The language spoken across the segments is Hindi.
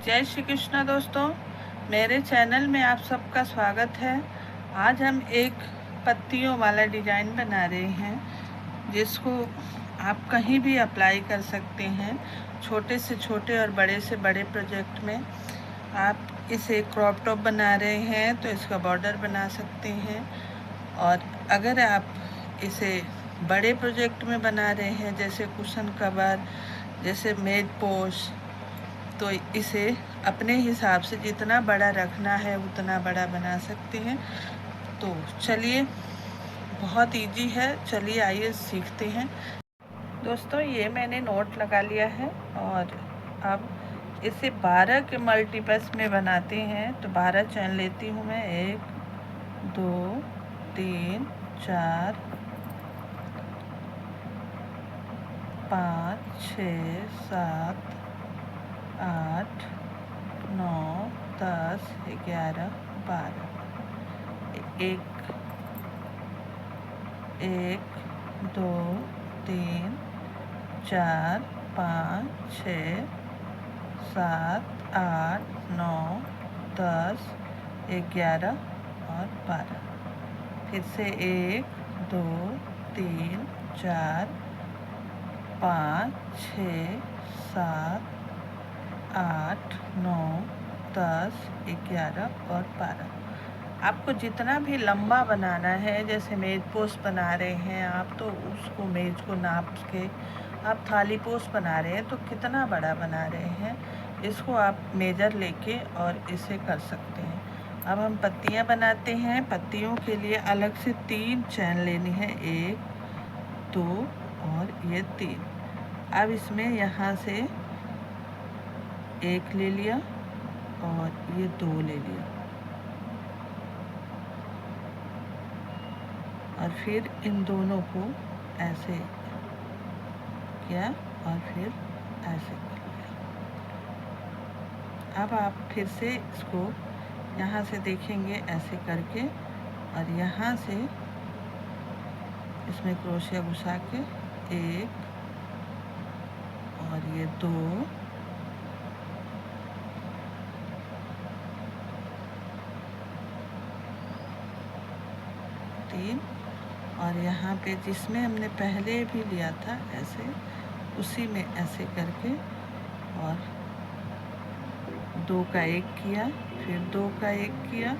जय श्री कृष्ण दोस्तों, मेरे चैनल में आप सबका स्वागत है। आज हम एक पत्तियों वाला डिज़ाइन बना रहे हैं जिसको आप कहीं भी अप्लाई कर सकते हैं। छोटे से छोटे और बड़े से बड़े प्रोजेक्ट में आप इसे क्रॉप टॉप बना रहे हैं तो इसका बॉर्डर बना सकते हैं। और अगर आप इसे बड़े प्रोजेक्ट में बना रहे हैं जैसे कुशन कवर, जैसे मेज पोस्ट, तो इसे अपने हिसाब से जितना बड़ा रखना है उतना बड़ा बना सकते हैं। तो चलिए, बहुत इजी है, चलिए आइए सीखते हैं। दोस्तों, ये मैंने नोट लगा लिया है और अब इसे 12 के मल्टीपल्स में बनाते हैं। तो 12 चैन लेती हूँ मैं। 1 2 3 4 5 6 7 8 9 10 11 12। एक 2 3 4 5 6 7 8 9 10 11 और 12। फिर से 1 2 3 4 5 6 7 8 9 10 11 और 12। आपको जितना भी लंबा बनाना है, जैसे मेज पोस्ट बना रहे हैं आप, तो उसको मेज को नाप के आप थाली पोस्ट बना रहे हैं तो कितना बड़ा बना रहे हैं, इसको आप मेजर लेके और इसे कर सकते हैं। अब हम पत्तियां बनाते हैं। पत्तियों के लिए अलग से 3 चैन लेनी है। 1 2 और ये 3। अब इसमें यहाँ से 1 ले लिया और ये 2 ले लिया और फिर इन दोनों को ऐसे किया और फिर ऐसे कर लिया। अब आप फिर से इसको यहाँ से देखेंगे ऐसे करके और यहाँ से इसमें क्रोशिया घुसा के 1 और ये 2 3 और यहाँ पे जिसमें हमने पहले भी लिया था ऐसे, उसी में ऐसे करके और 2 का 1 किया, फिर 2 का 1 किया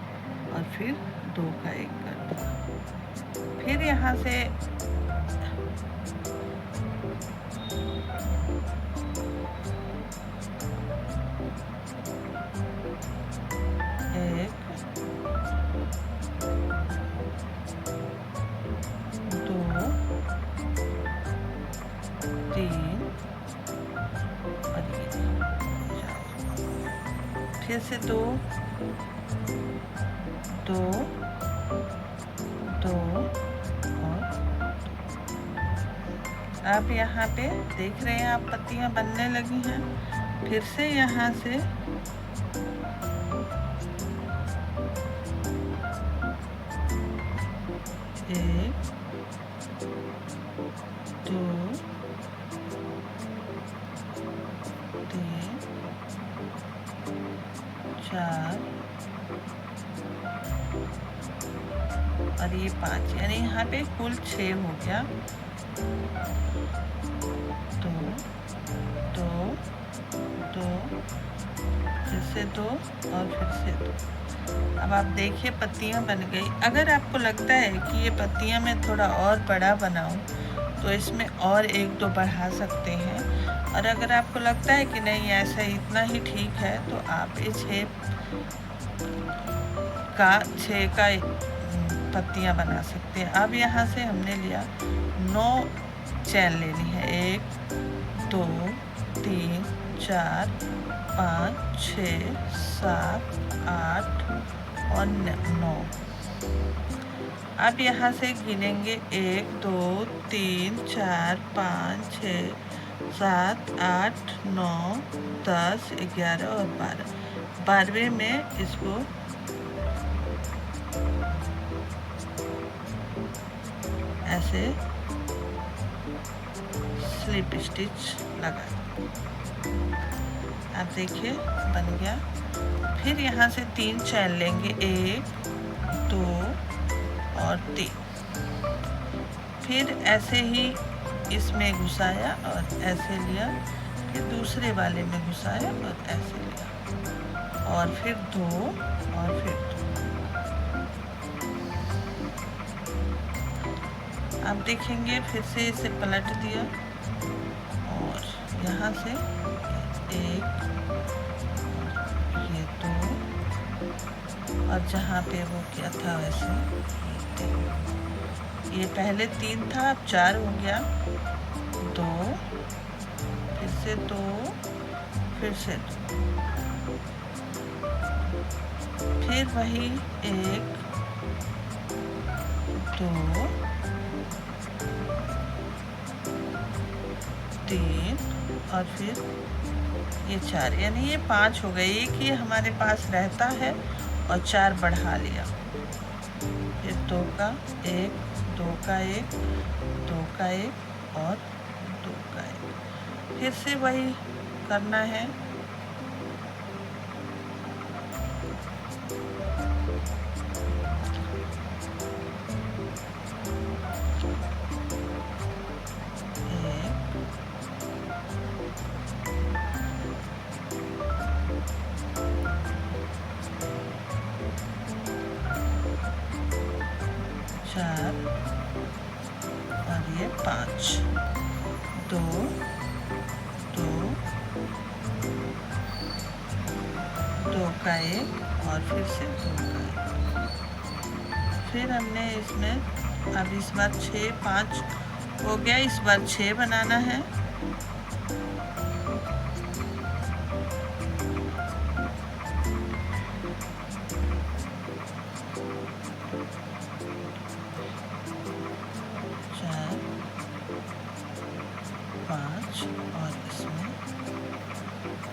और फिर 2 का 1 कर दिया। फिर यहाँ से फिर से 2 2 2 और आप यहाँ पे देख रहे हैं, आप पत्तियाँ बनने लगी हैं। फिर से यहाँ से 1 2 3 4 और ये 5, यानी यहाँ पे कुल 6 हो गया। 2 2 2 फिर से 2 और फिर से 2। अब आप देखिए पत्तियाँ बन गई। अगर आपको लगता है कि ये पत्तियाँ मैं थोड़ा और बड़ा बनाऊं तो इसमें और 1-2 बढ़ा सकते हैं। और अगर आपको लगता है कि नहीं, ऐसा इतना ही ठीक है, तो आप इस 6 का पत्तियाँ बना सकते हैं। अब यहाँ से हमने लिया 9 चैन लेनी है। 1 2 3 4 5 6 7 8 और 9। अब यहाँ से गिनेंगे 1 2 3 4 5 6 7 8 9 10 11 और 12। 12वें में इसको ऐसे स्लिप स्टिच लगा। आप देखिए बन गया। फिर यहाँ से 3 चैन लेंगे, 1 2 और 3। फिर ऐसे ही इसमें घुसाया और ऐसे लिया, फिर दूसरे वाले में घुसाया और ऐसे लिया, और फिर 2 और फिर 2। आप देखेंगे फिर से इसे पलट दिया और यहाँ से 1, ये 2, और जहाँ पे वो क्या था वैसे ये पहले 3 था, अब 4 हो गया। 2, फिर से 2, फिर से 2, फिर वही 1 2 3 और फिर ये 4, यानी ये 5 हो गए। एक ही हमारे पास रहता है और 4 बढ़ा लिया। फिर 2 का 1 2 का 1 2 का 1 और 2 का 1। फिर से वही करना है। चार और ये 5, 2 2 2 का 1 और फिर से 2 का 1। फिर हमने इसमें अब इस बार 6 5 हो गया, इस बार 6 बनाना है। और इसमें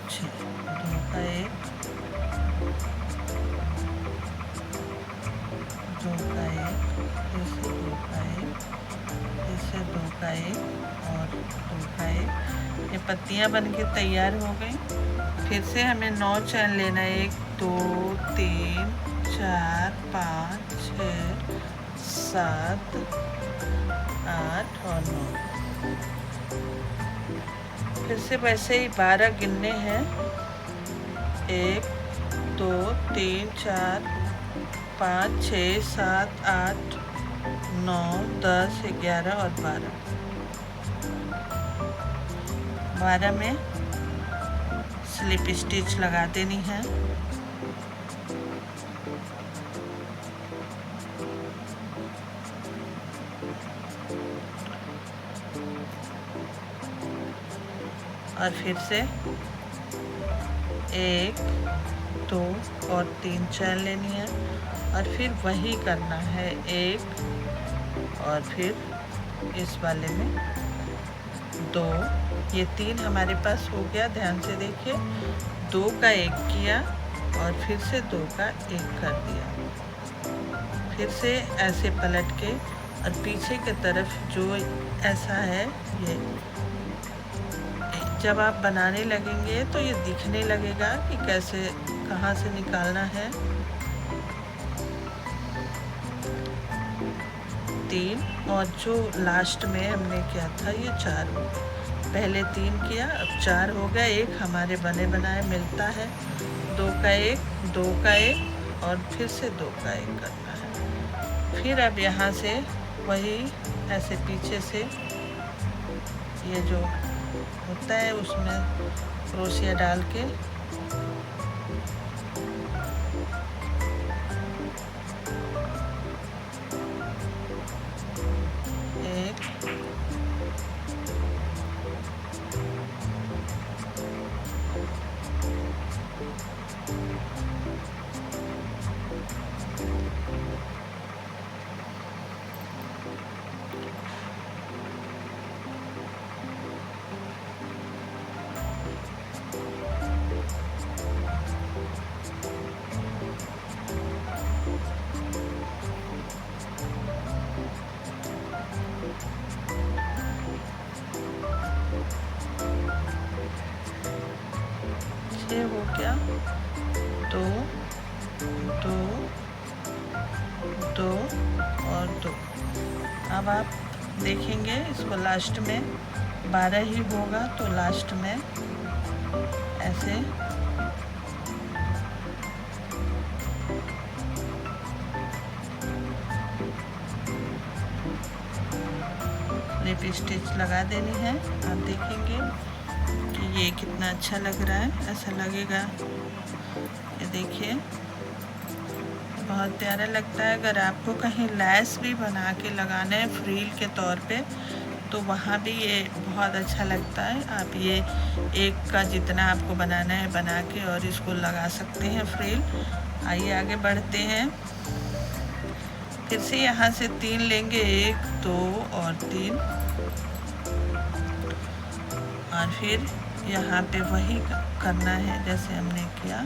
6, 2 का 1 2 का 1 फिर से 2 का 1 फिर से 2 का 1 और 2 का 1। ये पत्तियां बनके तैयार हो गई। फिर से हमें 9 चैन लेना है, 1 2 3 4 5 6 7 8 और 9। फिर से वैसे ही 12 गिनने हैं, 1 2 3 4 5 6 7 8 9 10 11 और 12। 12 में स्लिप स्टिच लगा देनी है। और फिर से 1 2 और 3 चैन लेनी है और फिर वही करना है, 1 और फिर इस वाले में 2। ये 3 हमारे पास हो गया। ध्यान से देखिए, 2 का 1 किया और फिर से 2 का 1 कर दिया। फिर से ऐसे पलट के और पीछे की तरफ जो ऐसा है, ये जब आप बनाने लगेंगे तो ये दिखने लगेगा कि कैसे कहाँ से निकालना है। 3 और जो लास्ट में हमने किया था ये 4 हो गया। पहले 3 किया, अब 4 हो गया। 1 हमारे बने बनाए मिलता है, 2 का 1 2 का 1 और फिर से 2 का 1 करना है। फिर अब यहाँ से वही ऐसे पीछे से ये जो होता है उसमें क्रोशिया डाल के एक दो, दो, दो और दो। अब आप देखेंगे इसको लास्ट में 12 ही होगा, तो लास्ट में ऐसे स्लिप स्टिच लगा देनी है। आप देखेंगे कि ये कितना अच्छा लग रहा है, ऐसा लगेगा। ये देखिए बहुत प्यारा लगता है। अगर आपको कहीं लैस भी बना के लगाना है फ्रील के तौर पे, तो वहाँ भी ये बहुत अच्छा लगता है। आप ये एक का जितना आपको बनाना है बना के और इसको लगा सकते हैं फ्रील। आइए आगे बढ़ते हैं। फिर से यहाँ से 3 लेंगे, 1, 2 और 3, और फिर यहाँ पे वही करना है जैसे हमने किया।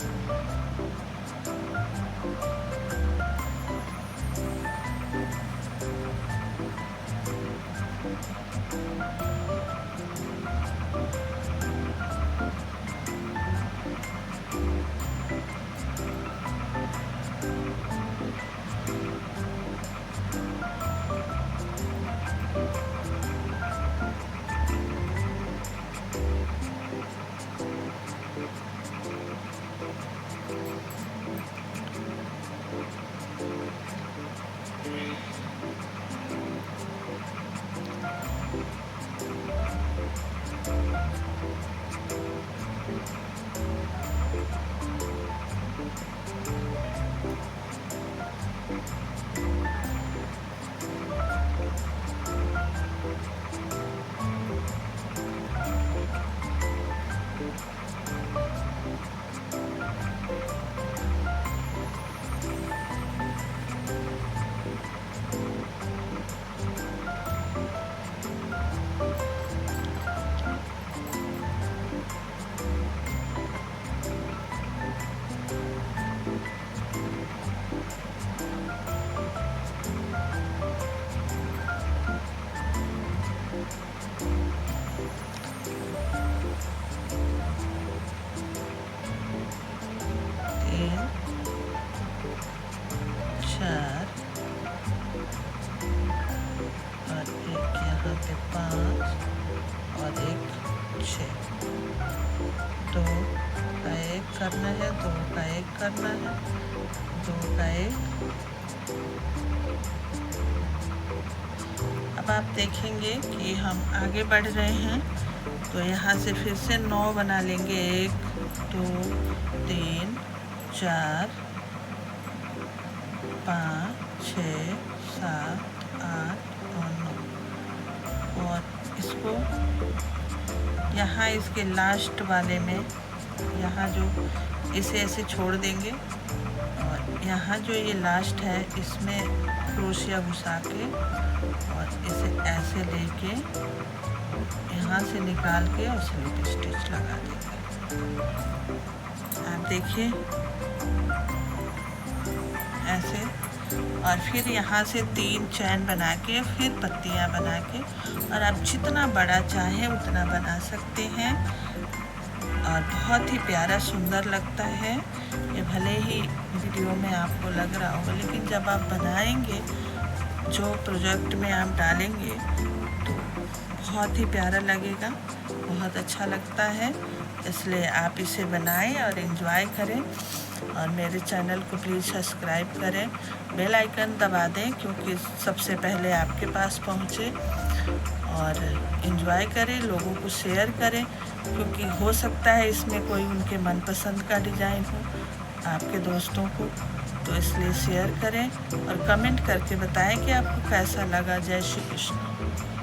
पे 5 और 1 6। 2 का 1 करना है, 2 का 1 करना है, 2 का 1। अब आप देखेंगे कि हम आगे बढ़ रहे हैं, तो यहाँ से फिर से 9 बना लेंगे। 1 2 3 4 5 6 7 8 और 9। और इसको यहाँ इसके लास्ट वाले में यहाँ जो इसे ऐसे छोड़ देंगे, और यहाँ जो ये लास्ट है इसमें क्रोशिया घुसा के और इसे ऐसे लेके यहाँ से निकाल के और स्लिप स्टिच लगा देंगे। आप देखिए ऐसे, और फिर यहाँ से 3 चैन बना के फिर पत्तियाँ बना के, और आप जितना बड़ा चाहें उतना बना सकते हैं, और बहुत ही प्यारा सुंदर लगता है। ये भले ही वीडियो में आपको लग रहा होगा, लेकिन जब आप बनाएंगे, जो प्रोजेक्ट में आप डालेंगे, तो बहुत ही प्यारा लगेगा, बहुत अच्छा लगता है। इसलिए आप इसे बनाएं और एंजॉय करें, और मेरे चैनल को प्लीज़ सब्सक्राइब करें, बेल आइकन दबा दें क्योंकि सबसे पहले आपके पास पहुँचे, और एंजॉय करें, लोगों को शेयर करें, क्योंकि हो सकता है इसमें कोई उनके मनपसंद का डिज़ाइन हो आपके दोस्तों को, तो इसलिए शेयर करें और कमेंट करके बताएं कि आपको कैसा लगा। जय श्री कृष्ण।